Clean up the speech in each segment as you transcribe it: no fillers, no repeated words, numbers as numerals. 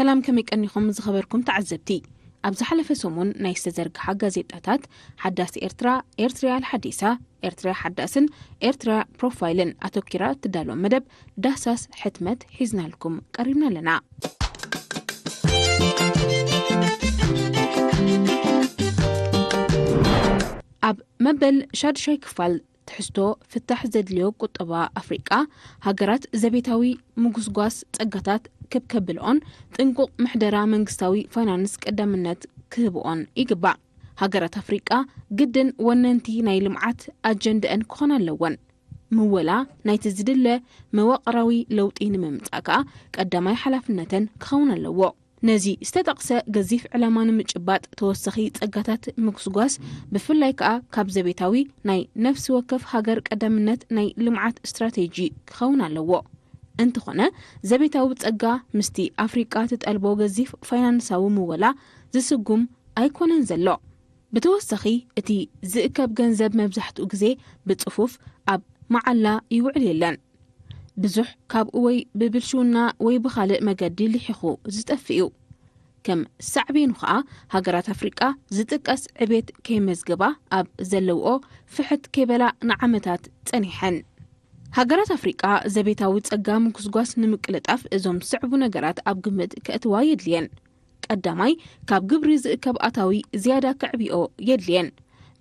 سلام كم يكنيكم زخبركم تعزبتي أبز حلف سمون نايستزرق حق زيتاتات حداث إرترا الحديثة إرترا حداثن إرترا بروفايلن أتوكرا تدالو مدب داساس حتمت حزنا لكم قريبنا لنا أب مبل شادشاي كفال تحستو فتح زدليو قطبا أفريقيا هاجرات زبيتاوي مغسغاس تقاتات كبكبلون تنقق محدرا منغستاوي فاينانس قدامنت كهبون يقبع هاجرات أفريقيا جدن وننتي ناي لمعات أجندأن كونا اللون مولا ناي تزدل مواقراوي لوطين ممتاكا قداماي حلافنتن كخونا اللو نزي استتقسى قزيف علامان مجبات توسخي تقاتات مغسغاس بفلاي كا كاب زبيتاوي ناي نفس وكف هاجر قدامنت ناي لمعات استراتيجي كخونا اللو انت خونه زبيتاو بتصقا مستي أفريقيا تتقلبو قزيف فاينانساو مولا زسقوم أيكونن زلو بتوسخي اتي زئكب جنزب مبزحتو قزي بتصفوف أب معلا يوعل يلان بزح كاب اوي ببلشونا وي بخالق مقادي لحيخو زتأفئو كم سعبين خا هاجرات أفريقيا زتقاس عبيت كيمزقبا أب زلوؤو فحت كيبلا نعمتات تنيحن هاجرات أفريقيا زبيتاو تصقا مكسغاس نمقلطاف ازوم صعبو نغرات اب قمت كأتوا يدلين قداماي كاب قبري زئكب أتاوي زيادة كعبيو يدلين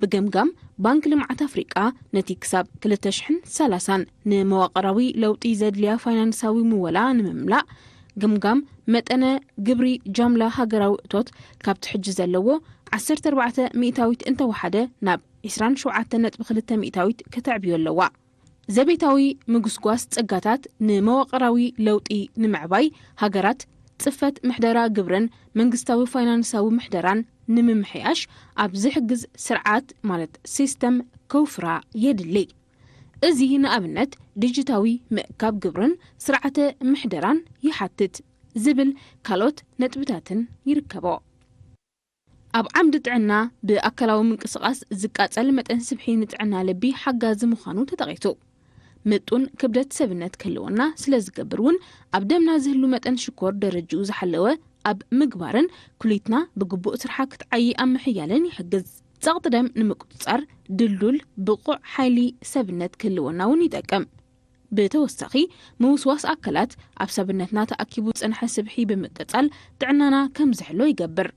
بقمقم بانك لمعات أفريقيا نتي كساب 2030 نمواقراوي لوطي زدليا فاينانساوي مولا نمملا قمقم متأنا قبري جاملة هاجراو توت كاب تحجز اللوو 14 مئتاويت انت وحدة ناب 27.2 مئتاويت كتعبيو اللوا زبيتاوي مغسغاس تصقاتات نمواقراوي لوطي نمعباي هاجرات صفت محدرا قبرن منغستاوي فاينانساوي محدران نممحياش اب زحجز سرعات مالت سيستم كوفرا يدلي ازي نابنت ديجيتاوي مقاب قبرن سرعته محدران يحتت زبل كالوت نتبتاتن يركبو اب عمد طعنا باكلاو منقسقاس زقاصل متن سبحي نطعنا لبي حغاز مخانو تطقيتو مطون كبدت سبنت كلونا سلازقبرون ابدمنا زهلو متن شكور درجو زحلوه اب مغبارن كليتنا بغبو سرحك تعي ام حيالن يحجز صقدم نمقصر دلول بقع حالي سبنت كلونا ونيتقم بتوسخي موسواس اكلات اب سبنتنا تاكيبو صنح سبحي بمقصل طعنانا كم زحلو يقبر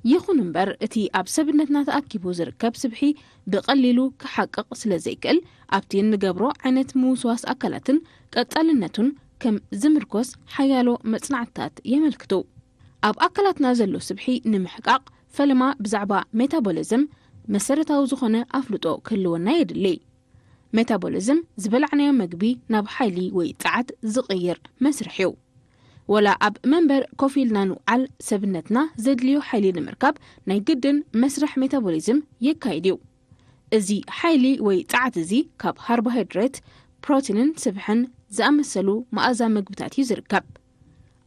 يخون امبر اتي اب سبنتنا تاكيبو زركب سبحي بقليلو كحقق سلازيكل ابتين نغبرو عينت موسواس اكلاتن قطالنتون كم زمركوس حيالو مصنعتات يملكتو اب اكلاتنا زلو سبحي نمحقق فلما بزعبا ميتابوليزم مسرتاو زخونه افلطو كلونا يدلي ميتابوليزم زبلعنايو مغبي ناب حيلي وي طعت زقير مسرحيو ولا اب منبر كوفيلنا نوعل سبنتنا زدليو حيلي نمركب ناي قدن مسرح ميتابوليزم يكايديو ازي حيلي وي طعت زي كاب هاربوهيدرات بروتينن سبحن زامسلو مازا مغبتات يزركب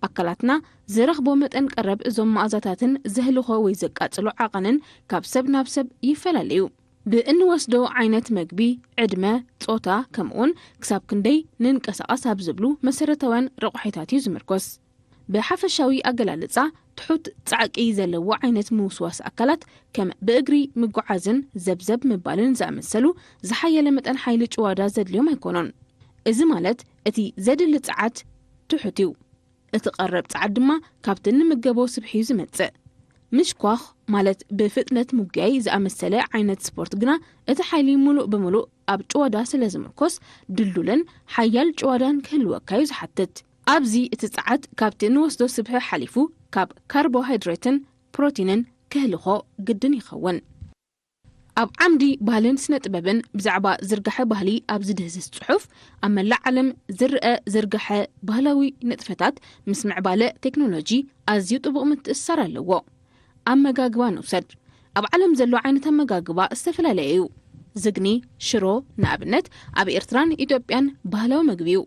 أكلاتنا زرخبو متن قرب ازوم مازاتاتن زهلوخو وي زقاصلو عقنن كاب سب ناب سب يفلاليو بان وسدو عينت مغبي عدمه صوتا كمون كساب كندي ننقسقاس ابزبلو مسرتوان رقحيتات يزمركوس بحفشاوي اقلالصا تحط صعقي زلو عينت موسواس اكلات كم باغري مغعازن زبزب مبالن زامسلو زحيله متن حيل چوادا زدليوم يكونون اذا مالت اتي زدل صعات تحتيو اتقرب تعدما كابتن مغبو سبحي زمص مش كواخ مالت بفتنت مغاي زامسله عينت سبورت غنا اتحايلي ملو بملو اب چوادا سلازمركوس دلدولن حيال چوادان كلوكاي زحتت ابزي اتصعت كابتن وسدو سبح حليفو كاب كربوهيدراتن بروتينن كهلخو قدن يخون اب عمدي بالن سنطببن بزعبا زرغحه ባህሊ اب زدهز صحف اما العالم زرقه زرغحه ባህላዊ نطفتات مسمع باله تكنولوجي ازيو طبق متأثر ኣለዎ አመጋግባ ንውሰድ ኣብ ዓለም ዘሎ ዓይነት አመጋግባ ዝተፈላላዩ ዝግኒ ሽሮ ንኣብነት ኣብ ኤርትራን ኢትዮጵያን ባህላዊ ምግቢው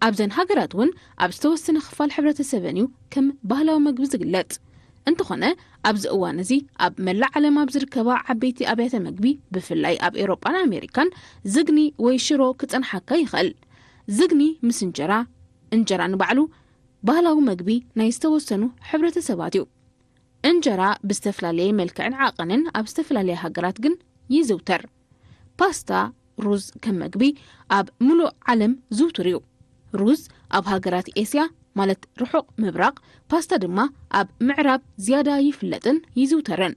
ኣብዘን ሃገራት ውን ኣብ ዝተወሰነ ክፋል ሕብረተሰብን እዩ ከም ባህላዊ ምግቢ ዝግለጽ እንተኾነ ኣብዚ እዋን እዚ ኣብ መላእ ዓለም ኣብ ዝርከባ ዓበይቲ ኣብያተ ምግቢ ብፍላይ ኣብ ኤውሮጳን ኣሜሪካን ዝግኒ ወይ ሽሮ ክጸንሐካ ይኽእል ዝግኒ ምስ እንጀራ ንባዕሉ ባህላዊ መግቢ ናይ ዝተወሰኑ ሕብረተሰባት እዩ እንጀራ ብዝተፈላለየ መልክዕን ዓቐንን ኣብ ዝተፈላለየ ሃገራት ግን ይዝውተር ፓስታ ሩዝ ከም መግቢ ኣብ ሙሉእ ዓለም ዝውቱር እዩ ሩዝ ኣብ ሃገራት ኤስያ ማለት ርሑቕ ምብራቕ ፓስታ ድማ ኣብ ምዕራብ ዝያዳ ይፍለጥን ይዝውተርን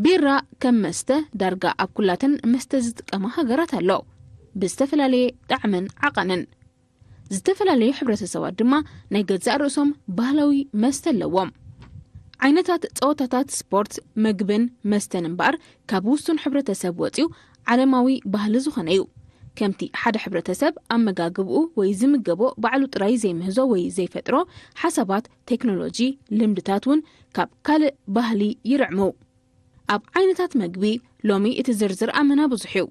ቢራ ከም መስተ ዳርጋ ኣብ ኩላተን መስተ ዝጥቀማ ሃገራት ኣሎ ብዝተፈላለየ ጣዕምን ዓቐንን ዝተፈላለዩ ሕብረተሰባት ድማ ናይ ገዛእ ርእሶም ባህላዊ መስተ ኣለዎም ዓይነታት ጸወታታት ስፖርት መግብን መስተን እምበር ካብ ውሱን ሕብረተሰብ ወፂኡ ዓለማዊ ባህሊ ዝኾነ እዩ ከምቲ ሓደ ሕብረተሰብ ኣመጋግብኡ ወይ ዝምገቦ ባዕሉ ጥራይ ዘይምህዞ ወይ ዘይፈጥሮ ሓሳባት ቴክኖሎጂ ልምድታት እውን ካብ ካልእ ባህሊ ይርዕሙ ኣብ ዓይነታት መግቢ ሎሚ እቲ ዝርዝር ኣመና ብዙሕ እዩ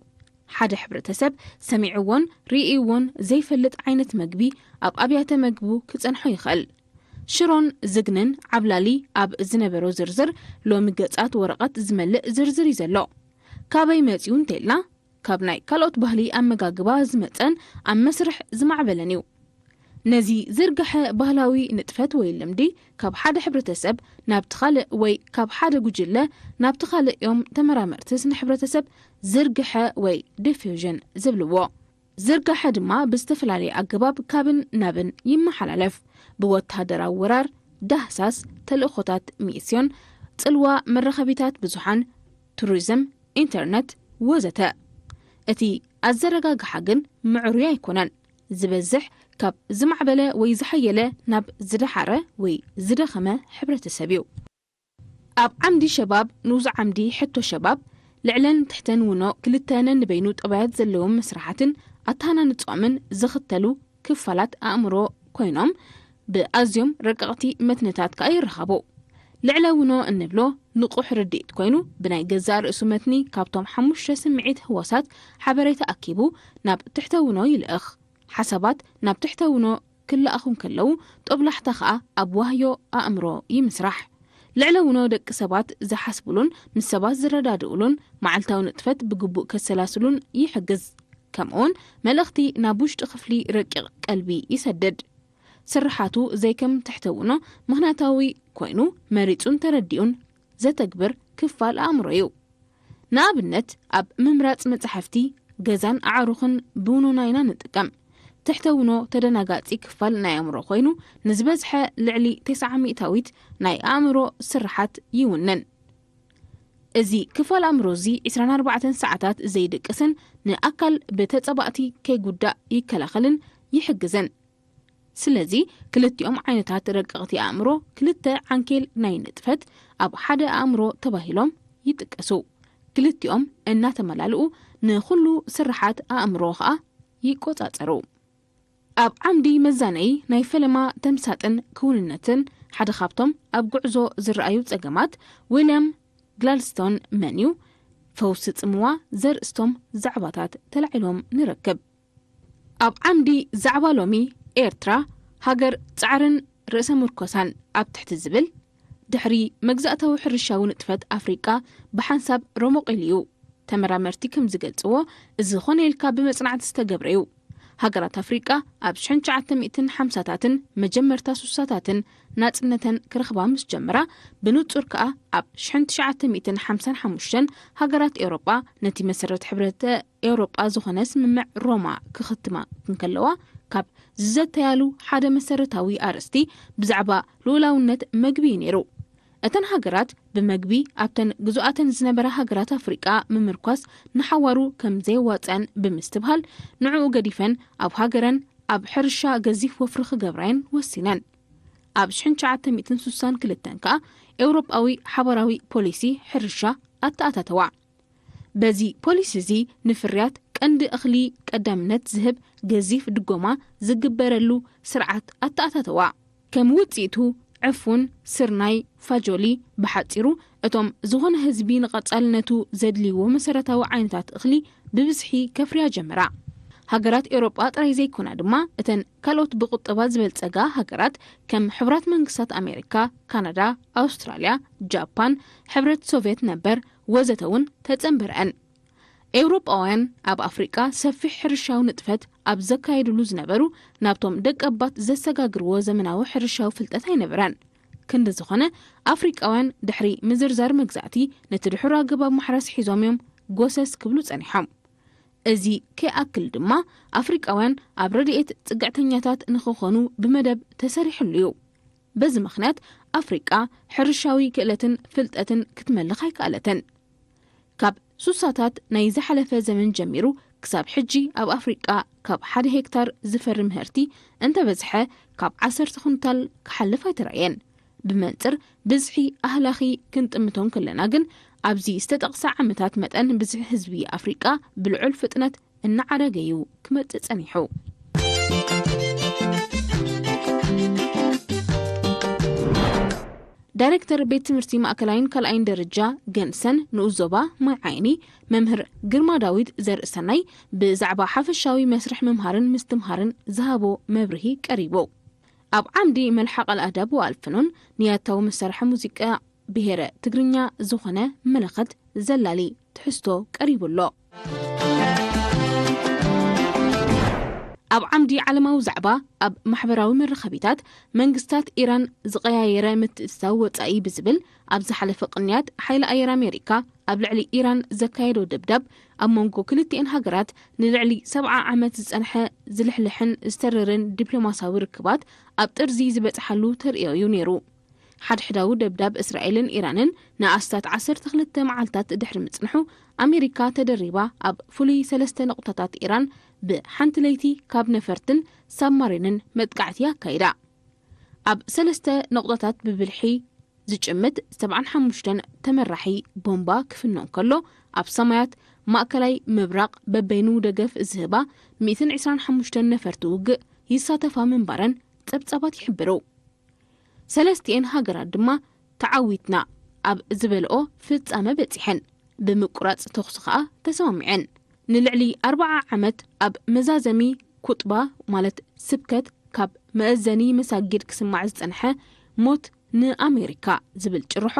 ሓደ ሕብረተሰብ ሰሚዕዎን ርኢዎን ዘይፈልጥ ዓይነት መግቢ ኣብ ኣብያተ መግቡ ክጸንሖ ይኽእል ሽሮን ዝግንን ዓብላሊ ኣብ ዝነበሮ ዝርዝር ሎሚ ገጻት ወረቐት ዝመልእ ዝርዝር እዩ ዘሎ ካበይ መጺኡ እንተኢልና ካብ ናይ ካልኦት ባህሊ ኣመጋግባ ዝመጸን ኣብ መስርሕ ዝማዕበለን እዩ ነዚ ዝርግሐ ባህላዊ ንጥፈት ወይ ልምዲ ካብ ሓደ ሕብረተሰብ ናብቲ ካልእ ወይ ካብ ሓደ ጉጅለ ናብቲ ካልእ እዮም ተመራመርቲ ስነ ሕብረተሰብ ዝርግሐ ወይ ዲፊውዥን ዝብልዎ ዝርግሐ ድማ ብዝተፈላለየ ኣገባብ ካብን ናብን ይመሓላለፍ ብወታደራዊ ወራር ዳህሳስ ተልእኾታት ሚስዮን ጽልዋ መራኸቢታት ብዙሓን ቱሪዝም ኢንተርነት ወዘተ እቲ ኣዘረጋግሓ ግን ምዕሩይ ኣይኮነን ዝበዝሕ ካብ ዝማዕበለ ወይ ዝሓየለ ናብ ዝደሓረ ወይ ዝደኸመ ሕብረተሰብ እዩ ኣብ ዓምዲ ሸባብ ንኡዝ ዓምዲ ሕቶ ሸባብ ልዕለን ትሕተን ውኖ ክልተነን ንበይኑ ጠባያት ዘለዎም መስራሓትን ኣተሃናንጾምን ዝኽተሉ ክፋላት ኣእምሮ ኮይኖም ብኣዝዮም ረቀቕቲ መትንታት ከዓ ይረኸቡ ልዕለ ውኖ እንብሎ ንቑሕ ርድኢት ኮይኑ ብናይ ገዛእ ርእሱ መትኒ ካብቶም 5 ስምዒት ህዋሳት ሓበሬታ ኣኪቡ ናብ ትሕተ ውኖ ይልእኽ ሓሳባት ናብ ትሕተ ውኖ ክለኣኹም ከለው ጦብላሕታ ከዓ ኣብ ዋህዮ ኣእምሮ ይምስራሕ ልዕለ ውኖ ደቂ ሰባት ዝሓስብሉን ምስ ሰባት ዝረዳድኡሉን መዓልታዊ ንጥፈት ብግቡእ ከሰላስሉን ይሕግዝ ከምኡውን መልእኽቲ ናብ ውሽጢ ክፍሊ ረቂቕ ቀልቢ ይሰድድ ስራሓቱ ዘይከም ትሕተ ውኖ ምኽንያታዊ ኮይኑ መሪጹን ተረዲኡን ዘተግብር ክፋል ኣእምሮ እዩ ንኣብነት ኣብ ምምራጽ መጽሓፍቲ ገዛን ኣዕሩኽን ብውኖና ኢና ንጥቀም ትሕተ ውኖ ተደናጋጺ ክፋል ናይ ኣእምሮ ኮይኑ ንዝበዝሐ ልዕሊ 900ዊት ናይ ኣእምሮ ስራሓት ይውነን እዚ ክፋል ኣእምሮ እዚ 24 ሰዓታት ዘይድቅስን ንኣካል በተጸባእቲ ከይጉዳእ ይከላኸልን ይሕግዘን ስለዚ ክልቲኦም ዓይነታት ረቀቕቲ ኣእምሮ ክልተ ዓንኬል ናይ ንጥፈት ኣብ ሓደ ኣእምሮ ተባሂሎም ይጥቀሱ ክልቲኦም እናተመላልኡ ንኹሉ ስራሓት ኣእምሮ ከዓ ይቆጻጸሩ ኣብ ዓምዲ መዛነይ ናይ ፈለማ ተምሳጥን ክውንነትን ሓደ ካብቶም ኣብ ጉዕዞ ዝረኣዩ ጸገማት ዊልያም ግላድስቶን መንዩ ፈውሲ ጽምዋ ዘርእስቶም ዛዕባታት ተላዒሎም ንረክብ ኣብ ዓምዲ ዛዕባ ሎሚ ኤርትራ ሃገር ጻዕርን ርእሰ ምርኮሳን ኣብ ትሕቲ ዝብል ድሕሪ መግዛእታዊ ሕርሻዊ ንጥፈት ኣፍሪቃ ብሓንሳብ ሮሞቂልዩ ተመራመርቲ ከም ዝገልጽዎ እዚ ኾነ ኢልካ ብመጽናዕቲ ዝተገብረ እዩ ሃገራት ኣፍሪቃ ኣብ 1950ታትን መጀመርታ 60ታትን ናጽነተን ክረኽባ ምስ ጀመራ ብንጹር ከዓ ኣብ 1955 ሃገራት ኤውሮጳ ነቲ መሰረት ሕብረተ ኤውሮጳ ዝኾነ ስምምዕ ሮማ ክኽትማ እንከለዋ ካብ ዝዘተያሉ ሓደ መሰረታዊ ኣርእስቲ ብዛዕባ ልኡላውነት መግቢ ነይሩ እተን ሃገራት ብመግቢ ኣብተን ግዙኣተን ዝነበራ ሃገራት ኣፍሪቃ ምምርኳስ ንሓዋሩ ከም ዘይዋፀን ብምስትብሃል ንዕኡ ገዲፈን ኣብ ሃገረን ኣብ ሕርሻ ገዚፍ ወፍሪ ክገብራየን ወሲነን ኣብ 1962 ከዓ ኤውሮጳዊ ሓበራዊ ፖሊሲ ሕርሻ ኣተኣታተዋ በዚ ፖሊሲ እዚ ንፍርያት ቀንዲ እኽሊ ቀዳምነት ዝህብ ገዚፍ ድጎማ ዝግበረሉ ስርዓት ኣተኣታተዋ ከም ውጽኢቱ ዕፉን ስርናይ ፋጆሊ ብሓጺሩ እቶም ዝኾነ ህዝቢ ንቐጻልነቱ ዘድልይዎ መሰረታዊ ዓይነታት እኽሊ ብብዝሒ ከፍርያ ጀመራ ሃገራት ኤውሮጳ ጥራይ ዘይኮና ድማ እተን ካልኦት ብቁጠባ ዝበልጸጋ ሃገራት ከም ሕብራት መንግስታት ኣሜሪካ ካናዳ ኣውስትራልያ ጃፓን ሕብረት ሶቪየት ነበር ወዘተ እውን ተጸንበረአን ኤውሮጳውያን ኣብ ኣፍሪቃ ሰፊሕ ሕርሻዊ ንጥፈት ኣብ ዘካይድሉ ዝነበሩ ናብቶም ደቀባት ዘሰጋግርዎ ዘመናዊ ሕርሻዊ ፍልጠት ኣይነበረን ክንዲ ዝኾነ ኣፍሪቃውያን ድሕሪ ምዝርዛር መግዛእቲ ነቲ ድሕሪ ኣገባብ ማሕረስ ሒዞም እዮም ጎሰስ ክብሉ ጸኒሖም እዚ ከኣክል ድማ ኣፍሪቃውያን ኣብ ረድኤት ጽግዕተኛታት ንኽኾኑ ብመደብ ተሰሪሕሉ እዩ በዚ ምኽንያት ኣፍሪቃ ሕርሻዊ ክእለትን ፍልጠትን ክትመልኽ ኣይከኣለትን ካብ ሱሳታት ናይ ዝሓለፈ ዘመን ጀሚሩ ክሳብ ሕጂ ኣብ ኣፍሪቃ ካብ 1 ሄክታር ዝፈሪ ምህርቲ እንተበዝሐ ካብ 10 ኩንታል ክሓልፍ ኣይተረኣየን ብመንጽር ብዝሒ ኣህላኺ ክንጥምቶም ከለና ግን ኣብዚ ዝተጠቕሰ ዓመታት መጠን ብዝሒ ህዝቢ ኣፍሪቃ ብልዑል ፍጥነት እናዓረገዩ ክመጽእ ጸኒሑ ዳይሬክተር ቤት ትምህርቲ ማእከላይን ካልኣይን ደረጃ ገንሰን ንኡዞባ ማይ ዓይኒ መምህር ግርማ ዳዊት ዘርእሰናይ ብዛዕባ ሓፈሻዊ መስርሕ መምሃርን ምስትምሃርን ዝሃቦ መብርሂ ቀሪቡ ኣብ ዓምዲ መልሓቕ ኣልኣዳብ ወኣልፍኖን ንያታዊ መሳርሒ ሙዚቃ ብሄረ ትግርኛ ዝኾነ መለኸት ዘላሊ ትሕዝቶ ቀሪቡሎ ኣብ ዓምዲ ዓለማዊ ዛዕባ ኣብ ማሕበራዊ መራኸቢታት መንግስታት ኢራን ዝቀያየረ ምትእስሳው ወጻኢ ብዝብል ኣብ ዝሓለፈ ቅንያት ሓይሊ ኣየር ኣሜሪካ ኣብ ልዕሊ ኢራን ዘካየዶ ደብዳብ ኣብ መንጎ ክልቲአን ሃገራት ንልዕሊ 70 ዓመት ዝጸንሐ ዝልሕልሕን ዝተረረን ዲፕሎማስያዊ ርክባት ኣብ ጥርዚ ዝበጽሓሉ ተርእዮ ነይሩ ሓድሕዳዊ ደብዳብ እስራኤልን ኢራንን ንኣስታት 12 መዓልታት ድሕሪ ምጽንሑ ኣሜሪካ ተደሪባ ኣብ ፍሉይ 3 ነቁጣታት ኢራን ብሓንቲ ለይቲ ካብ ነፈርትን ሳብማሪንን መጥቃዕቲ ኣካይዳ ኣብ 3 ነቁጣታት ብብልሒ ዝጭምት 75 ተመራሒ ቦምባ ክፍኖን ከሎ ኣብ ሰማያት ማእከላይ ምብራቅ በበይኑ ደገፍ ዝህባ 125 ነፈርቲ ውግእ ይሳተፋ ምንባረን ጸብጻባት ይሕብሩ ሰለስቲአን ሃገራት ድማ ተዓዊትና ኣብ ዝበልኦ ፍጻመ በጺሐን ብምቁራጽ ተኽሲ ከዓ ተሰማሚዐን ንልዕሊ 40 ዓመት ኣብ መዛዘሚ ኩጥባ ማለት ስብከት ካብ መእዘኒ መሳጊድ ክስማዕ ዝጸንሐ ሞት ንኣሜሪካ ዝብል ጭርሖ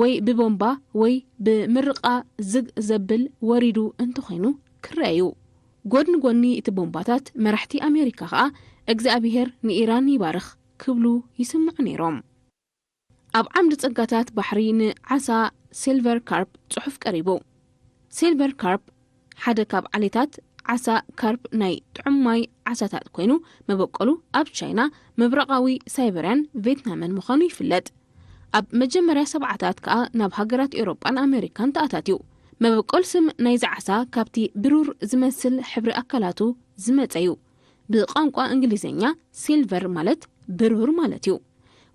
ወይ ብቦምባ ወይ ብምርቓ ዝግ ዘብል ወሪዱ እንተኾይኑ ክረአዩ ጎድኒ ጎኒ እቲ ቦምባታት መራሕቲ ኣሜሪካ ከዓ እግዚኣብሔር ንኢራን ይባርኽ ክብሉ ይስምዑ ነይሮም ኣብ ዓምዲ ጸጋታት ባሕሪ ንዓሳ ሲልቨር ካርፕ ጽሑፍ ቀሪቡ ሲልቨር ካርፕ ሓደ ካብ ዓሌታት ዓሳ ካርፕ ናይ ጥዑማይ ዓሳታት ኮይኑ መበቀሉ ኣብ ቻይና መብረቃዊ ሳይበርያን ቪየትናምን ምዃኑ ይፍለጥ ኣብ መጀመርያ ሰብዓታት ከዓ ናብ ሃገራት ኤውሮጳን ኣሜሪካን ተኣታትዩ መበቀል ስም ናይ ዓሳ ካብቲ ብሩር ዝመስል ሕብሪ ኣካላቱ ዝመጸዩ ብቋንቋ እንግሊዝኛ ሲልቨር ማለት ብሩር ማለት እዩ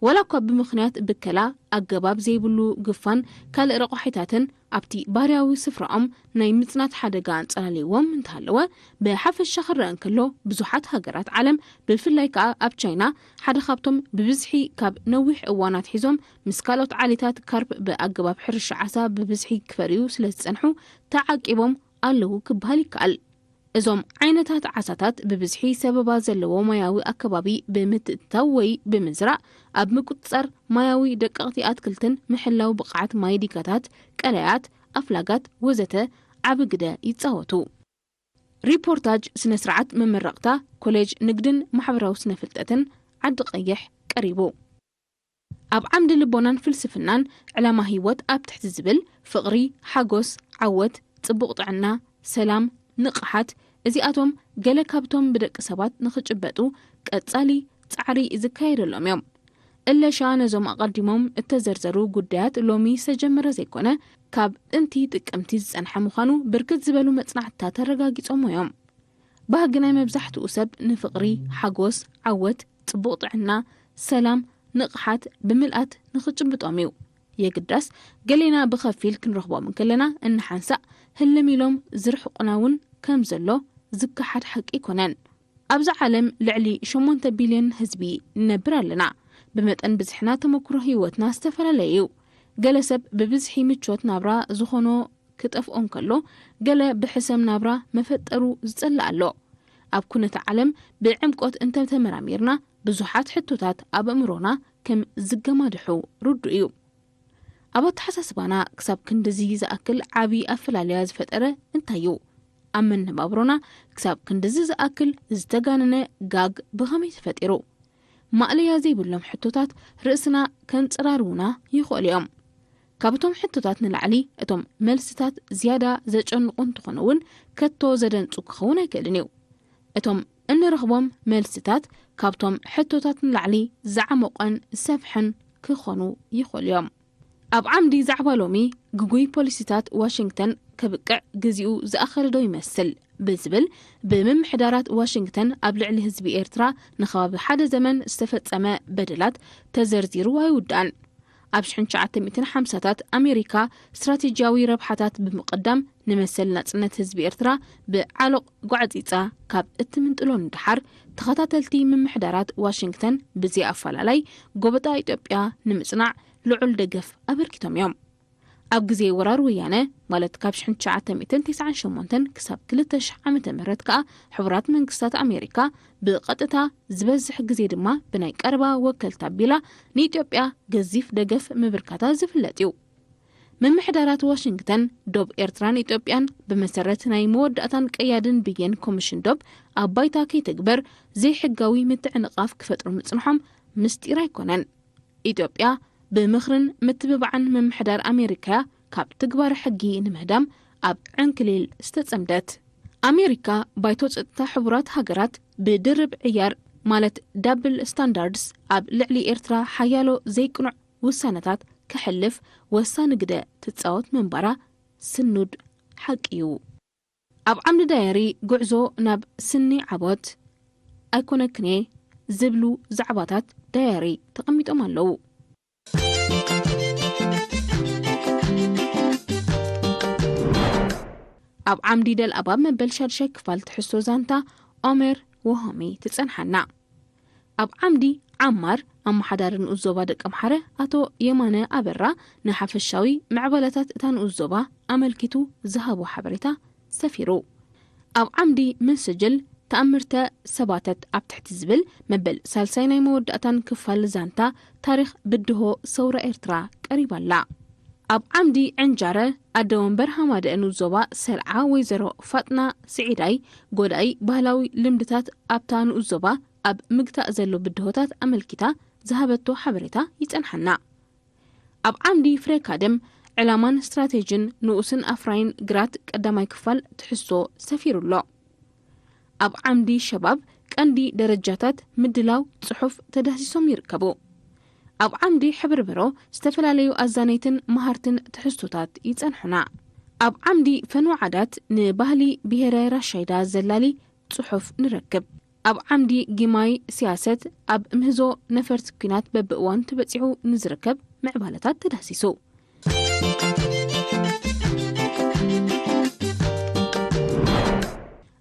ወላኳ ብምኽንያት ብከላ ኣገባብ ዘይብሉ ግፋን ካልእ ረቆሒታትን ኣብቲ ባህርያዊ ስፍራኦም ናይ ምጽናት ሓደጋ አንጸላልይዎም እንተሃለወ ብሓፈሻ ክረአ እንከሎ ብዙሓት ሃገራት ዓለም ብፍላይ ከዓ ኣብ ቻይና ሓደ ካብቶም ብብዝሒ ካብ ነዊሕ እዋናት ሒዞም ምስ ካልኦት ዓሌታት ካርፕ ብኣገባብ ሕርሻ ዓሳ ብብዝሒ ክፈርዩ ስለ ዝጸንሑ ተዓቂቦም ኣለዉ ክበሃል ይከኣል እዞም ዓይነታት ዓሳታት ብብዝሒ ሰበባ ዘለዎ ማያዊ ኣከባቢ ብምትእትታው ወይ ብምዝራእ ኣብ ምቁጽጻር ማያዊ ደቀቕቲ ኣትክልትን ምሕላው ብቕዓት ማይ ዲካታት ቀለያት ኣፍላጋት ወዘተ ዓቢ ግደ ይጻወቱ ሪፖርታጅ ስነ ስርዓት መመረቕታ ኮሌጅ ንግድን ማሕበራዊ ስነ ፍልጠትን ዓዲ ቀይሕ ቀሪቡ ኣብ ዓምዲ ልቦናን ፍልስፍናን ዕላማ ህይወት ኣብ ትሕቲ ዝብል ፍቕሪ ሓጎስ ዓወት ጽቡቕ ጥዕና ሰላም ንቕሓት እዚኣቶም ገለ ካብቶም ብደቂ ሰባት ንኽጭበጡ ቀጻሊ ጻዕሪ ዝካየደሎም እዮም እለሻ ነዞም ኣቐዲሞም እተዘርዘሩ ጉዳያት ሎሚ ዝተጀመረ ዘይኮነ ካብ ጥንቲ ጥቅምቲ ዝጸንሐ ምዃኑ ብርክት ዝበሉ መጽናዕትታት ተረጋጊጾም እዮም ባህጊ ናይ መብዛሕትኡ ሰብ ንፍቕሪ ሓጎስ ዓወት ጽቡቕ ጥዕና ሰላም ንቕሓት ብምልኣት ንኽጭብጦም እዩ የግዳስ ገሌና ብኸፊል ክንረኽቦም ከለና እንሓንሳእ ህልም ኢሎም ዝርሕቁና እውን ከም ዘሎ ዝከሓድ ሓቂ ይኮነን ኣብዚ ዓለም ልዕሊ 8 ቢልዮን ህዝቢ ነብር ኣለና ብመጠን ብዝሕና ተመክሮ ህይወትና ዝተፈላለዩ ገለ ሰብ ብብዝሒ ምቾት ናብራ ዝኾኖ ክጠፍኦም ከሎ ገለ ብሕሰም ናብራ መፈጠሩ ዝጸልእ ኣሎ ኣብ ኩነት ዓለም ብዕምቆት እንተተመራሚርና ብዙሓት ሕቶታት ኣብ ኣእምሮና ከም ዝገማድሑ ርዱእ እዩ ኣብ ኣተሓሳስባና ክሳብ ክንድዚ ዝኣክል ዓቢ ኣፈላልያ ዝፈጠረ እንታይ እዩ أمن نبابرونا كساب كندزز أكل زتغاننا غاغ بغمي تفتيرو مقليا زي بلوم حتوتات رأسنا كانت رارونا يخوليهم كابتوم حتوتات نلعلي اتوم ملستات زيادة زجن قنتخنون كتو زدن تسوكخونا كالنيو اتوم ان رغبهم ملستات كابتوم حتوتات نلعلي زعمقن سفحن كخونو يخوليهم أب عمدي زعبالومي جوجوي بوليسيتات واشنطن كبقع جزيو زأخر دو يمثل بزبل بممحدارات واشنطن قبل على حزب إيرترا نخواب حدا زمن استفدت أما بدلات تزرزيرو ويودان أبشحن شعات 250 أمريكا استراتيجياوي ربحاتات بمقدم نمثل نصنة حزب إيرترا بعلق قعديتا كاب اتمنتلون دحر تخطاتلتي ممحدارات واشنطن بزي أفلالي قوبتا إيطوبيا نمصنع لعل دقف أبركتهم يوم أب جزي ورار ويانا مالت كابشحن شعات 298 كساب 13 عام تمرت كا حبرات منقصات أمريكا بقطتا زبزح جزي دما بنايك أربا وكلتا بيلا نيتوبيا جزيف دقف مبركاتا زفلاتيو من محدارات واشنطن دوب إيرتران إيتوبيان بمسارة ناي مودأتان كيادن بيين كوميشن دوب أبايتا كي تكبر زي حقاوي متعنقاف كفتر متصنحهم مستيرا يكونن إيتوبيا بمخرن متببعن من محدار أمريكا كاب تكبر حقي نمهدم أب عنكليل استتصمدت أمريكا بايتوت تحبرات هاجرات بدرب عيار مالت دابل ستاندردز أب لعلي إيرترا حيالو زي كنوع والسانتات كحلف وسان قدا تتصاوت من برا سنود حقيو أب عمد دايري قعزو ناب سني عبوت أيكونكني زبلو زعباتات دايري تقميت أمالو أب عمدي دل أباب مبل شرشك فالتحسو زانتا أمر وهمي تتصنحنا أب عمدي عمار أم حدارن أزوبا دك أمحره أتو يمانة أبرا نحف الشاوي معبلتات تان أزوبا أملكتو زهابو حبرتا سفيرو أب عمدي من سجل تأمرتا سباتت أب تحت الزبل مبل سالسيني مود أتان كفال زانتا تاريخ بدهو سورة إرترا قريبا لا أب عمدي عنجارة أدوان برهما دأنو زوبا سلعا ويزرو فاتنا سعيداي قوداي بهلاوي لمدتات أبتان الزوبا أب مقتا زلو بدهوتات أملكتا زهابتو حبرتا يتنحنا أب عمدي فريكادم علامان استراتيجين نوسن أفراين قرات قدامي كفال تحسو سفير الله أب عمدي شباب كاندي درجاتات مدلاو صحف تدهسيسهم يركبو أب عمدي حبر برو استفلاليو أزانيتن مهارتن تحسوتات يتنحنا أب عمدي فنو عادات نبهلي بهراي رشايدا زلالي صحف نركب أب عمدي جيماي سياسة أب مهزو نفرت كينات ببقوان تبتعو نزركب معبالتات تدهسيسو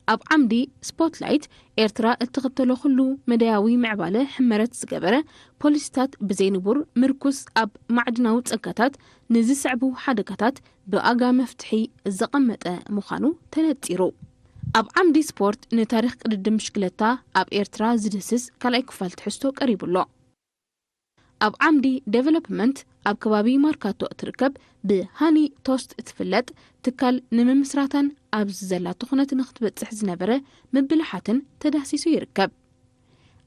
أب عمدي سبوتلايت إيرترا اتغبتلو خلو مداوي معبالة حمرت زقبرة بوليستات بزينبور مركز أب معدناو تسقاتات نزي سعبو حدقاتات بأقا مفتحي الزقمة مخانو تنتيرو أب عمدي سبورت نتاريخ قد مشكلتا أب إيرترا زدسس كالاي كفال تحستو قريب الله أب عمدي ديفلوبمنت أب كبابي ماركاتو تركب بهاني توست تفلت تكال نممسراتان أب زلا تخنة نختبت سحز نبرة مبلحاتن تدهسيسو يركب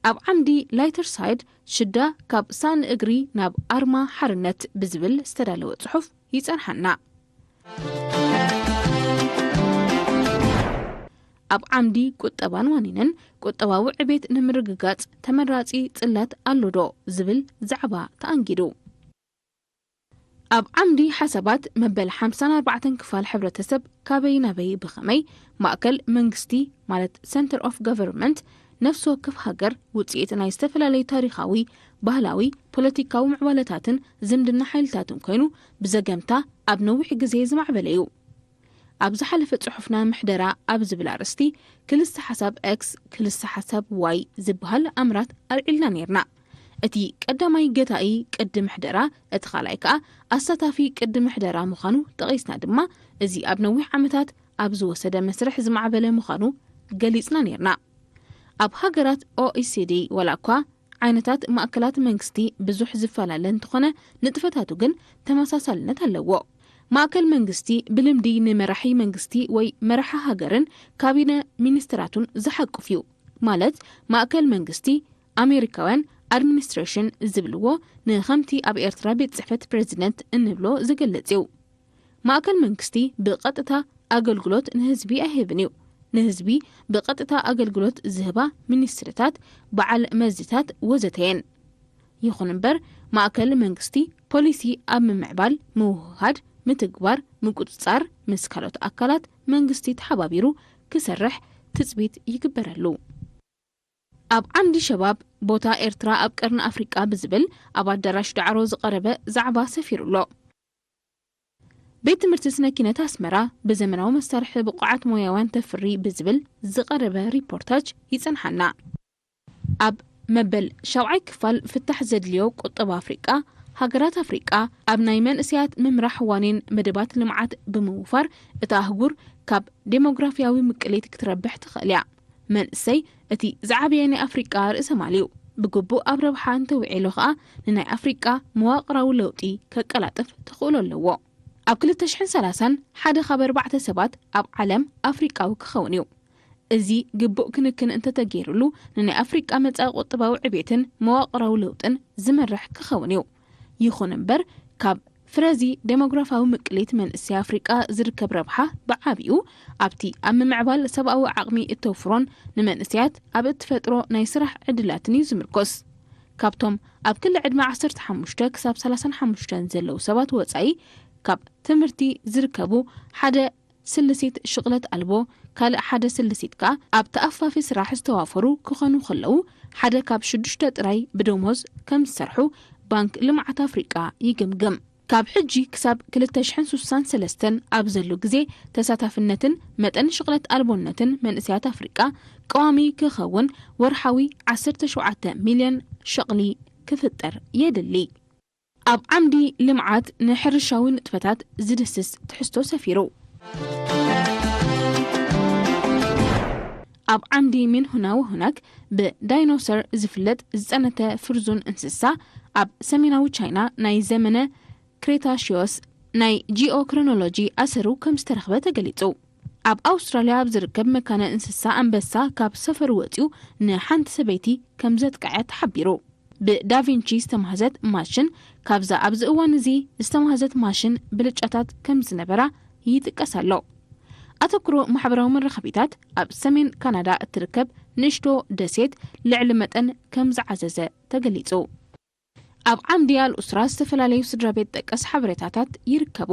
أب عمدي لايتر سايد شدة كاب سان اقري ناب أرما حرنت بزبل استدالو صحف يتنحنا أب عمدي قطبان وانينن قطباو عبيت نمرققات تمراتي تسلات اللودو زبل زعبا تأنجدو أب عمدي حسابات مبل 54 كفال حبرة سب كابينا بي بخمي مأكل منغستي مالت Center of Government نفسه كف هاجر وتسيئتنا يستفل علي تاريخاوي بهلاوي بوليتيكاو معوالتاتن زمدنا حيلتاتن كينو بزقمتا أب نوحي قزيز معبليو أبز حلفة صحفنا محدرة أبز بالعرستي كل حساب إكس كل حساب واي زبهال أمرات أرئلنا نيرنا أتي قدامي قطعي قدم محدرة أتخالايكا أستافي قدم محدرة مخانو تغيسنا دما أزي أبنوح عمتات أبز وسدا مسرح زمعبلة مخانو قليسنا نيرنا أب هاجرات OECD ولاكوا عينتات مأكلات منكستي بزوح زفالا لن تخنا نتفتاتو جن تماساسالنا تلوو ማእከል መንግስቲ ብልምዲ ንመራሒ መንግስቲ ወይ መራሓ ሃገርን ካቢነ ሚኒስትራቱን ዝሓቅፍ እዩ ማለት ማእከል መንግስቲ ኣሜሪካውያን ኣድሚኒስትሬሽን ዝብልዎ ንኸምቲ ኣብ ኤርትራ ቤት ጽሕፈት ፕሬዚደንት እንብሎ ዝገልጽ እዩ ማእከል መንግስቲ ብቐጥታ ኣገልግሎት ንህዝቢ ኣይህብን እዩ ንህዝቢ ብቐጥታ ኣገልግሎት ዝህባ ሚኒስትርታት በዓል መዝታት ወዘተየን ይኹን እምበር ማእከል መንግስቲ ፖሊሲ ኣብ ምምዕባል ምውህሃድ ምትግባር ምቁጽጻር ምስ ካልኦት ኣካላት መንግስቲ ተሓባቢሩ ክሰርሕ ትጽቢት ይግበረሉ ኣብ ዓምዲ ሸባብ ቦታ ኤርትራ ኣብ ቀርኒ ኣፍሪቃ ብዝብል ኣብ ኣዳራሽ ዳዕሮ ዝቐረበ ዛዕባ ሰፊሩሎ ቤት ትምህርቲ ስነ ኪነት ኣስመራ ብዘመናዊ መሳርሒ ብቑዓት ሞያውያን ተፍሪ ብዝብል ዝቐረበ ሪፖርታጅ ይጸንሓና ኣብ መበል 7ይ ክፋል ፍታሕ ዘድልዮ ቁጠባ ኣፍሪቃ ሃገራት ኣፍሪቃ ኣብ ናይ መንእስያት ምምራሕ ዋኒን መደባት ልምዓት ብምውፋር እታ ኣህጉር ካብ ዴሞግራፊያዊ ምቅሌት ክትረብሕ ትኽእል እያ መንእሰይ እቲ ዝዓበየ ናይ ኣፍሪቃ ርእሰ ማልዩ ብግቡእ ኣብ ረብሓ እንተውዒሉ ኸኣ ንናይ ኣፍሪቃ መዋቕራዊ ለውጢ ከቀላጥፍ ትኽእሎ ኣለዎ ኣብ 2030 ሓደ ካብ 4 ሰባት ኣብ ዓለም ኣፍሪቃዊ ክኸውን እዩ እዚ ግቡእ ክንክን እንተተገይሩሉ ንናይ ኣፍሪቃ መጻኢ ቁጠባዊ ዕብየትን መዋቕራዊ ለውጥን ዝመርሕ ክኸውን እዩ ይኹን እምበር ካብ ፍረዚ ዴሞግራፊያዊ ምቅሌት መንእሰይ ኣፍሪቃ ዝርከብ ረብሓ ብዓብኡ ኣብቲ ኣብ ምምዕባል ሰብኣዊ ዓቕሚ እተወፍሮን ንመንእሰያት ኣብ እትፈጥሮ ናይ ስራሕ ዕድላትን እዩ ዝምርኮስ ካብቶም ኣብ ክሊ ዕድመ 15 ክሳብ 35 ዘለው ሰባት ወጻኢ ካብ ትምህርቲ ዝርከቡ ሓደ ስልሲት ሽቕለት ኣልቦ ካልእ ሓደ ስልሲት ከኣ ኣብ ተኣፋፊ ስራሕ ዝተዋፈሩ ክኾኑ ከለው ሓደ ካብ 6 ጥራይ ብደሞዝ ከም ዝሰርሑ ባንክ ልምዓት ኣፍሪቃ ይግምግም ካብ ሕጂ ክሳብ 2063 ኣብ ዘሎ ግዜ ተሳታፍነትን መጠን ሽቕለት ኣልቦነትን መንእሰያት ኣፍሪቃ ቀዋሚ ክኸውን ወርሓዊ 17 ሚልዮን ሸቕሊ ክፍጠር የድሊ ኣብ ዓምዲ ልምዓት ንሕርሻዊ ንጥፈታት ዝድስስ ትሕዝቶ ሰፊሩ ኣብ ዓምዲ ምን ሁና ወሁናክ ብዳይኖሰር ዝፍለጥ ዝጸነተ ፍርዙን እንስሳ ኣብ ሰሜናዊ ቻይና ናይ ዘመነ ክሬታሺዮስ ናይ ጂኦክሮኖሎጂ ኣሰሩ ከም ዝተረኽበ ተገሊጹ ኣብ ኣውስትራልያ ኣብ ዝርከብ መካነ እንስሳ ኣንበሳ ካብ ሰፈሩ ወፂኡ ንሓንቲ ሰበይቲ ከም ዘጥቅዐ ተሓቢሩ ብዳቪንቺ ዝተማህዘት ማሽን ካብዛ ኣብዚ እዋን እዚ ዝተማህዘት ማሽን ብልጫታት ከም ዝነበራ ይጥቀስ ኣሎ ኣተኩሮ ማሕበራዊ መራኸቢታት ኣብ ሰሜን ካናዳ እትርከብ ንእሽቶ ደሴት ልዕሊ መጠን ከም ዝዓዘዘ ተገሊጹ ኣብ ዓምዲ ኣልኡስራ ዝተፈላለዩ ስድራ ቤት ጠቀስ ሓበሬታታት ይርከቡ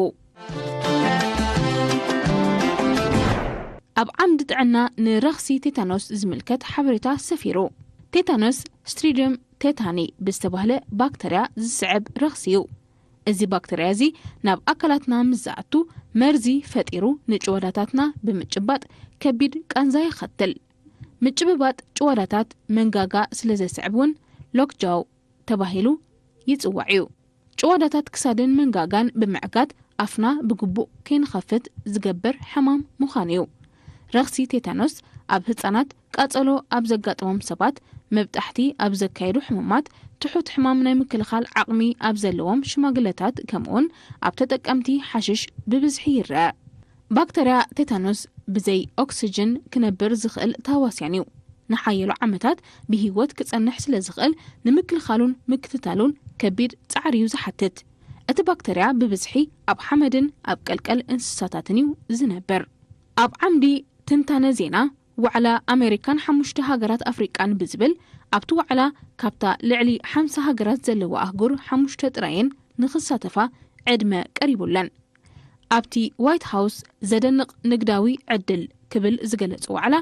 ኣብ ዓምዲ ጥዕና ንረኽሲ ቴታኖስ ዝምልከት ሓበሬታ ሰፊሩ ቴታኖስ ስትሪዲየም ቴታኒ ብዝተባህለ ባክተርያ ዝስዕብ ረኽሲ እዩ እዚ ባክተርያ እዚ ናብ ኣካላትና ምዝኣቱ መርዚ ፈጢሩ ንጭወዳታትና ብምጭባጥ ከቢድ ቃንዛ ይኸትል ምጭብባጥ ጭወዳታት መንጋጋ ስለ ዘስዕብውን ሎክጃው ተባሂሉ ይጽዋዕ እዩ ጭወዳታት ክሳድን መንጋጋን ብምዕጋድ ኣፍና ብግቡእ ከይንኸፍት ዝገብር ሕማም ምዃኑ እዩ ረኽሲ ቴታኖስ ኣብ ህፃናት ቃጸሎ ኣብ ዘጋጥሞም ሰባት መብጣሕቲ ኣብ ዘካይዱ ሕሙማት ትሑት ሕማም ናይ ምክልኻል ዓቕሚ ኣብ ዘለዎም ሽማግለታት ከምኡውን ኣብ ተጠቀምቲ ሓሽሽ ብብዝሒ ይርአ ባክተርያ ቴታኖስ ብዘይ ኦክሲጅን ክነብር ዝኽእል ታዋስያን እዩ ንሓየሉ ዓመታት ብሂወት ክጸንሕ ስለ ዝኽእል ንምክልኻሉን ምክትታሉን ከቢድ ጻዕሪ እዩ ዝሓትት እቲ ባክተርያ ብብዝሒ ኣብ ሓመድን ኣብ ቀልቀል እንስሳታትን እዩ ዝነብር ኣብ ዓምዲ ትንታነ ዜና ዋዕላ ኣሜሪካን 5 ሃገራት ኣፍሪቃን ብዝብል ኣብቲ ዋዕላ ካብታ ልዕሊ 50 ሃገራት ዘለዎ ኣህጉር 5 ጥራይን ንኽሳተፋ ዕድመ ቀሪቡለን ኣብቲ ዋይት ሃውስ ዘደንቕ ንግዳዊ ዕድል ክብል ዝገለጹ ዋዕላ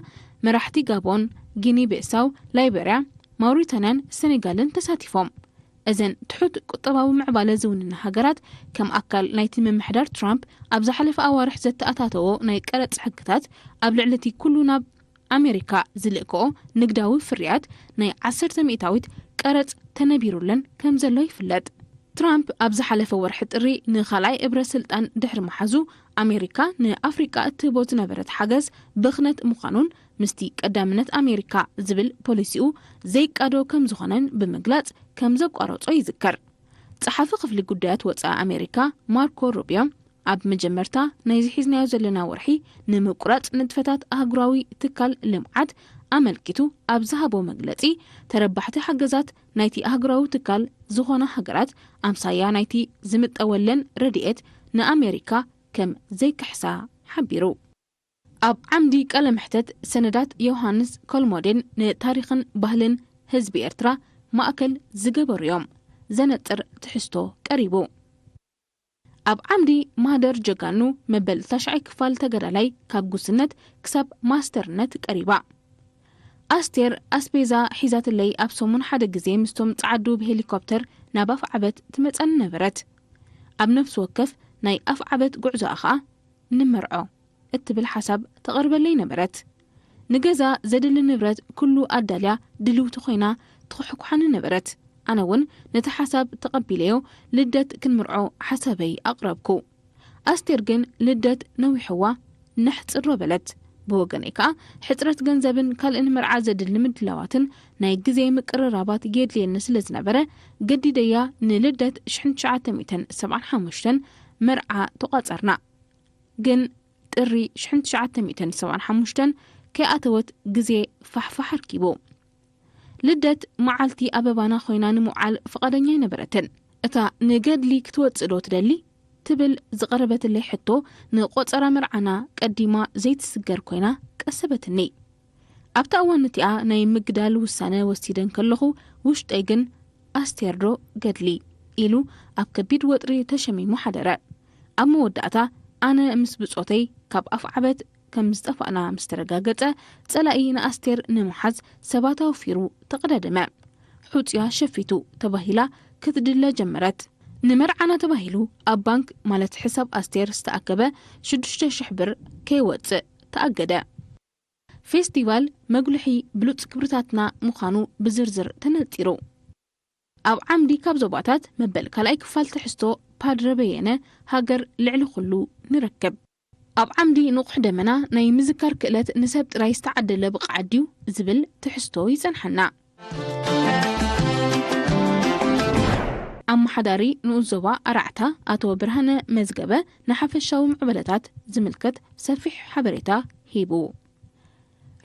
መራሕቲ ጋቦን ጊኒ ቤሳው ላይቤርያ ማውሪታንያን ሴኔጋልን ተሳቲፎም እዘን ትሑት ቁጠባዊ ምዕባለ ዝውንና ሃገራት ከም ኣካል ናይቲ ምምሕዳር ትራምፕ ኣብ ዝሓለፈ ኣዋርሕ ዘተኣታተዎ ናይ ቀረጽ ሕግታት ኣብ ልዕሊቲ ኩሉ ናብ ኣሜሪካ ዝልእክኦ ንግዳዊ ፍርያት ናይ 10 ሚእታዊት ቀረጽ ተነቢሩለን ከም ዘሎ ይፍለጥ ትራምፕ ኣብ ዝሓለፈ ወርሒ ጥሪ ንኻልኣይ እብረ ስልጣን ድሕሪ መሓዙ ኣሜሪካ ንኣፍሪቃ እትህቦ ዝነበረት ሓገዝ ብኽነት ምዃኑን ምስቲ ቀዳምነት ኣሜሪካ ዝብል ፖሊሲኡ ዘይቃዶ ከም ዝኾነን ብምግላጽ ከም ዘቋረጾ ይዝከር ጸሓፊ ክፍሊ ጉዳያት ወጻኢ ኣሜሪካ ማርኮ ሩቢዮ ኣብ መጀመርታ ናይ ዝሒዝናዮ ዘለና ወርሒ ንምቁራጽ ንጥፈታት ኣህጉራዊ ትካል ልምዓት ኣመልኪቱ ኣብ ዝሃቦ መግለጺ ተረባሕቲ ሓገዛት ናይቲ ኣህጉራዊ ትካል ዝኾና ሃገራት ኣምሳያ ናይቲ ዝምጠወለን ረድኤት ንኣሜሪካ ከም ዘይክሕሳ ሓቢሩ። ኣብ ዓምዲ ቃለ መሕተት ሰነዳት ዮሃንስ ኮልሞዴን ንታሪኽን ባህልን ህዝቢ ኤርትራ ማእከል ዝገበሩ እዮም ዘነጥር ትሕዝቶ ቀሪቡ። ኣብ ዓምዲ ማህደር ጀጋኑ መበል 9 ክፋል ተገዳላይ ካብ ጉስነት ክሳብ ማስተርነት ቀሪባ። ኣስቴር ኣስቤዛ ሒዛትለይ ኣብ ሰሙን ሓደ ግዜ ምስቶም ጻዓዱ ብሄሊኮፕተር ናብ ኣፍ ዓበት ትመጸን ነበረት። ኣብ ነፍሲ ወከፍ ናይ ኣፍ ዓበት ጉዕዞኣ ኸኣ ንመርዖ እትብል ሓሳብ ተቐርበለይ ነበረት። ንገዛ ዘድሊ ንብረት ኩሉ ኣዳልያ ድልውቲ ኮይና ትኽሕኩሓኒ ነበረት። ኣነ እውን ነቲ ሓሳብ ተቐቢለዮ ልደት ክንምርዖ ሓሳበይ ኣቕረብኩ። ኣስቴር ግን ልደት ነዊሕዋ ነሕፅሮ በለት። ብወገነይ ከዓ ሕፅረት ገንዘብን ካልእን መርዓ ዘድሊ ምድላዋትን ናይ ግዜ ምቅርራባት የድልየኒ ስለ ዝነበረ ገዲደያ ንልደት 1975 መርዓ ተቋጸርና። ግን ጥሪ 1975 ከይኣተወት ግዜ ፋሕፋሕ ኣርኪቡ። ልደት መዓልቲ ኣበባና ኮይና ንምውዓል ፈቃደኛ ነበረትን። እታ ንገድሊ ክትወፅዶ ትደሊ ትብል ዝቐረበትለይ ሕቶ ንቆፀራ መርዓና ቀዲማ ዘይትስገር ኮይና ቀሰበትኒ። ኣብታ እዋን እቲኣ ናይ ምግዳል ውሳነ ወሲደን ከለኹ ውሽጠይ ግን ኣስቴርዶ ገድሊ ኢሉ ኣብ ከቢድ ወጥሪ ተሸሚሙ ሓደረ። ኣብ መወዳእታ ኣነ ምስ ብጾተይ ካብ ኣፍ ዓበት ከም ዝጠፋእና ምስ ተረጋገጸ ጸላኢ ንኣስቴር ንምሓዝ ሰባት ኣውፊሩ ተቐዳደመ። ሑጽያ ሸፊቱ ተባሂላ ክትድለ ጀመረት። ንመርዓና ተባሂሉ ኣብ ባንክ ማለት ሕሳብ ኣስቴር ዝተኣከበ 6,000 ብር ከይወፅእ ተኣገደ። ፌስቲቫል መጉልሒ ብሉጽ ክብርታትና ምዃኑ ብዝርዝር ተነጢሩ። ኣብ ዓምዲ ካብ ዞባታት መበል ካልኣይ ክፋል ትሕዝቶ ፓድረ በየነ ሃገር ልዕሊ ኩሉ ንረክብ። ኣብ ዓምዲ ንቑሕ ደመና ናይ ምዝካር ክእለት ንሰብ ጥራይ ዝተዓደለ ብቕዓድዩ ዝብል ትሕዝቶ ይጸንሐና። ኣመሓዳሪ ንኡዞባ ኣራዕታ ኣቶ ብርሃነ መዝገበ ንሓፈሻዊ ምዕበለታት ዝምልከት ሰፊሕ ሓበሬታ ሂቡ።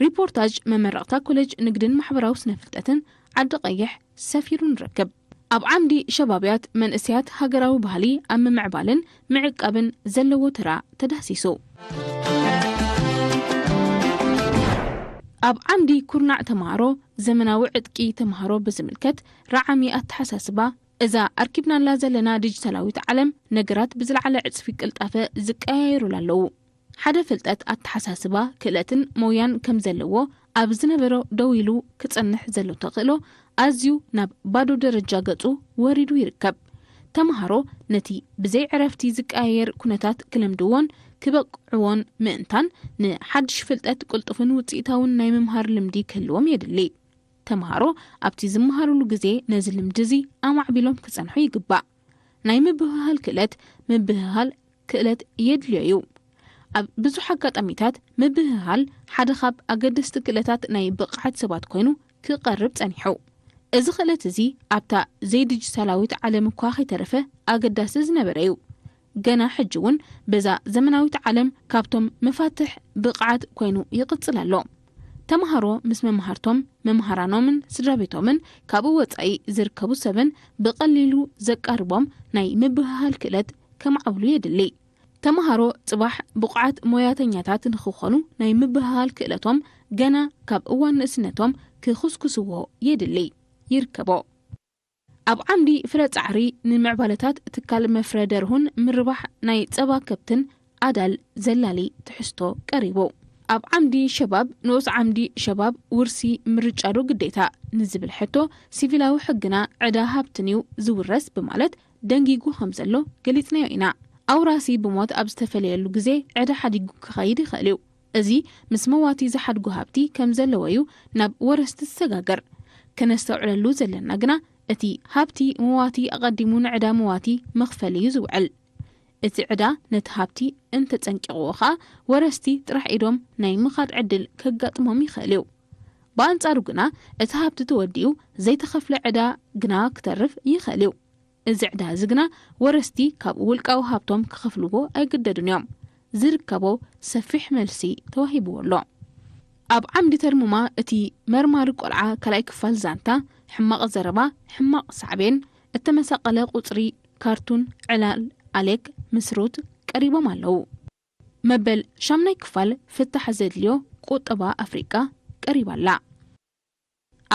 ሪፖርታጅ መመረቕታ ኮሌጅ ንግድን ማሕበራዊ ስነ ፍልጠትን ዓዲ ቀይሕ ሰፊሩ ንረክብ። ኣብ ዓምዲ ሸባብያት መንእስያት ሃገራዊ ባህሊ ኣብ ምምዕባልን ምዕቃብን ዘለዎ ተራ ተዳሲሱ። ኣብ ዓምዲ ኩርናዕ ተማሃሮ ዘመናዊ ዕጥቂ ተማሃሮ ብዝምልከት ረዓሚ ኣተሓሳስባ እዛ ኣርኪብናላ ዘለና ዲጂታላዊት ዓለም ነገራት ብዝለዓለ ዕፅፊ ቅልጣፈ ዝቀያየሩሉ ኣለዉ። ሓደ ፍልጠት ኣተሓሳስባ ክእለትን ሞያን ከም ዘለዎ ኣብ ዝነበሮ ደው ኢሉ ክጸንሕ ዘሎ ተኽእሎ ኣዝዩ ናብ ባዶ ደረጃ ገጹ ወሪዱ ይርከብ። ተማሃሮ ነቲ ብዘይ ዕረፍቲ ዝቀያየር ኩነታት ክለምድዎን ክበቅዕዎን ምእንታን ንሓድሽ ፍልጠት ቁልጡፍን ውፅኢታውን ናይ ምምሃር ልምዲ ክህልዎም የድሊ። ተማሃሮ ኣብቲ ዝመሃሩሉ ግዜ ነዚ ልምዲ እዚ ኣማዕቢሎም ክጸንሑ ይግባእ። ናይ ምብህሃል ክእለት የድልዮ እዩ። ኣብ ብዙሕ ኣጋጣሚታት ምብህሃል ሓደ ካብ ኣገደስቲ ክእለታት ናይ ብቕዓት ሰባት ኮይኑ ክቐርብ ጸኒሑ። እዚ ክእለት እዚ ኣብታ ዘይዲጂታላዊት ዓለም እኳ ከይተረፈ ኣገዳሲ ዝነበረ እዩ። ገና ሕጂ እውን በዛ ዘመናዊት ዓለም ካብቶም መፋትሕ ብቕዓት ኮይኑ ይቕጽል ኣሎ። ተማሃሮ ምስ መምሃርቶም መምሃራኖምን ስድራቤቶምን ካብኡ ወጻኢ ዝርከቡ ሰብን ብቐሊሉ ዘቃርቦም ናይ ምብህሃል ክእለት ከማዕብሉ የድሊ። ተማሃሮ ጽባሕ ብቕዓት ሞያተኛታት ንኽኾኑ ናይ ምብህሃል ክእለቶም ገና ካብ እዋን ንእስነቶም ክኽስክስዎ የድሊ ይርከቦ። ኣብ ዓምዲ ፍረ ጻዕሪ ንምዕባለታት ትካል መፍረ ደርሁን ምርባሕ ናይ ጸባ ከብትን ኣዳል ዘላሊ ትሕዝቶ ቀሪቡ። ኣብ ዓምዲ ሸባብ ንኡስ ዓምዲ ሸባብ ውርሲ ምርጫዶ ግዴታ ንዝብል ሕቶ ሲቪላዊ ሕግና ዕዳ ሃብትንዩ ዝውረስ በማለት ደንጊጉ ከም ዘሎ ገሊጽናዮ ኢና። ኣውራሲ ብሞት ኣብ ዝተፈለየሉ ግዜ ዕዳ ሓዲጉ ክኸይድ ይኽእል እዩ። እዚ ምስ መዋቲ ዝሓድጉ ሃብቲ ከም ዘለዎ እዩ ናብ ወረስቲ ዝሰጋገር። ከነስተውዕለሉ ዘለና ግና እቲ ሃብቲ መዋቲ ኣቐዲሙ ንዕዳ መዋቲ መኽፈሊ እዩ ዝውዕል። እቲ ዕዳ ነቲ ሃብቲ እንተጸንቂቕዎ ኸኣ ወረስቲ ጥራሕ ኢዶም ናይ ምኻድ ዕድል ከጋጥሞም ይኽእል እዩ። ብኣንጻሩ ግና እቲ ሃብቲ ተወዲኡ ዘይተኸፍለ ዕዳ ግና ክተርፍ ይኽእል እዩ። እዝዕዳ ዝግና ወረስቲ ካብ ውልቃዊ ሃብቶም ክኸፍልዎ ኣይግደዱን እዮም ዝርከቦ ሰፊሕ መልሲ ተዋሂብዎ ኣሎ ኣብ ዓምዲ ተርሙማ እቲ መርማሪ ቆልዓ ካልኣይ ክፋል ዛንታ ሕማቕ ዘረባ ሕማቕ ሳዕቤን እተመሰቀለ ቁጽሪ ካርቱን ዕላል ኣሌክ ምስሩት ቀሪቦም ኣለዉ መበል ሻምናይ ክፋል ፍታሕ ዘድልዮ ቁጠባ ኣፍሪቃ ቀሪባላ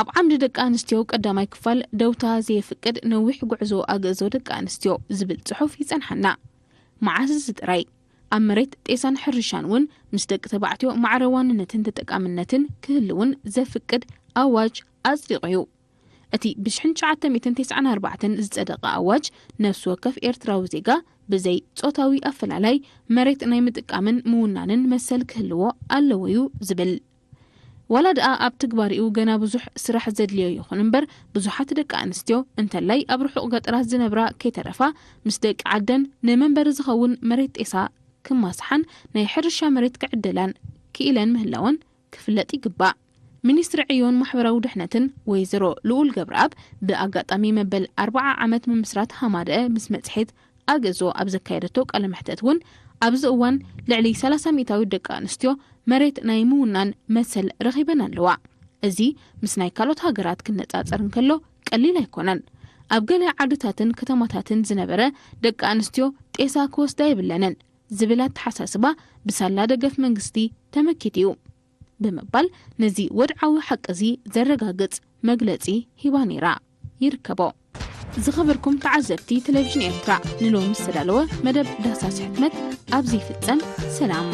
ኣብ ዓምዲ ደቂ ኣንስትዮ ቀዳማይ ክፋል ደውታ ዘይፍቅድ ነዊሕ ጉዕዞ ኣገዞ ደቂ ኣንስትዮ ዝብል ጽሑፍ ይጸንሐና መዓዝ ዝጥራይ ኣብ መሬት ጤሳን ሕርሻን እውን ምስ ደቂ ተባዕትዮ ማዕረዋንነትን ተጠቃምነትን ክህልውን ዘፍቅድ ኣዋጅ ኣጽዲቑ እቲ ብ1994 ዝጸደቐ ኣዋጅ ነፍሲ ወከፍ ኤርትራዊ ዜጋ ብዘይ ጾታዊ ኣፈላላይ መሬት ናይ ምጥቃምን ምውናንን መሰል ክህልዎ ኣለወዩ ዝብል ወላ ደኣ ኣብ ትግባሪኡ ገና ብዙሕ ስራሕ ዘድልዮ ይኹን እምበር ብዙሓት ደቂ ኣንስትዮ እንተላይ ኣብ ርሑቕ ገጠራት ዝነብራ ከይተረፋ ምስ ደቂ ዓደን ንመንበሪ ዝኸውን መሬት ጤሳ ክማስሓን ናይ ሕርሻ መሬት ክዕደላን ክኢለን ምህላውን ክፍለጥ ይግባእ ሚኒስትሪ ዕዮን ማሕበራዊ ድሕነትን ወይዘሮ ልኡል ገብረኣብ ብኣጋጣሚ መበል 40 ዓመት ምምስራት ሃማደአ ምስ መጽሔት ኣገዞ ኣብ ዘካየደቶ ቃለ መሕተት እውን ኣብዚ እዋን ልዕሊ 30 ሚታዊ ደቂ ኣንስትዮ መሬት ናይ ምውናን መሰል ረኺበን ኣለዋ እዚ ምስ ናይ ካልኦት ሃገራት ክነጻጸር እንከሎ ቀሊል ኣይኮነን ኣብ ገለ ዓድታትን ከተማታትን ዝነበረ ደቂ ኣንስትዮ ጤሳ ክወስዳ ይብለነን ዝብላት ተሓሳስባ ብሳላ ደገፍ መንግስቲ ተመኪት እዩ ብምባል ነዚ ወድዓዊ ሓቅዚ ዘረጋግጽ መግለጺ ሂባ ነይራ ይርከቦ ዝኸበርኩም ተዓዘብቲ ቴሌቪዥን ኤርትራ ንሎሚ ዝተዳለወ መደብ ዳሳስ ሕትመት ኣብዚ ፍጸም ሰላም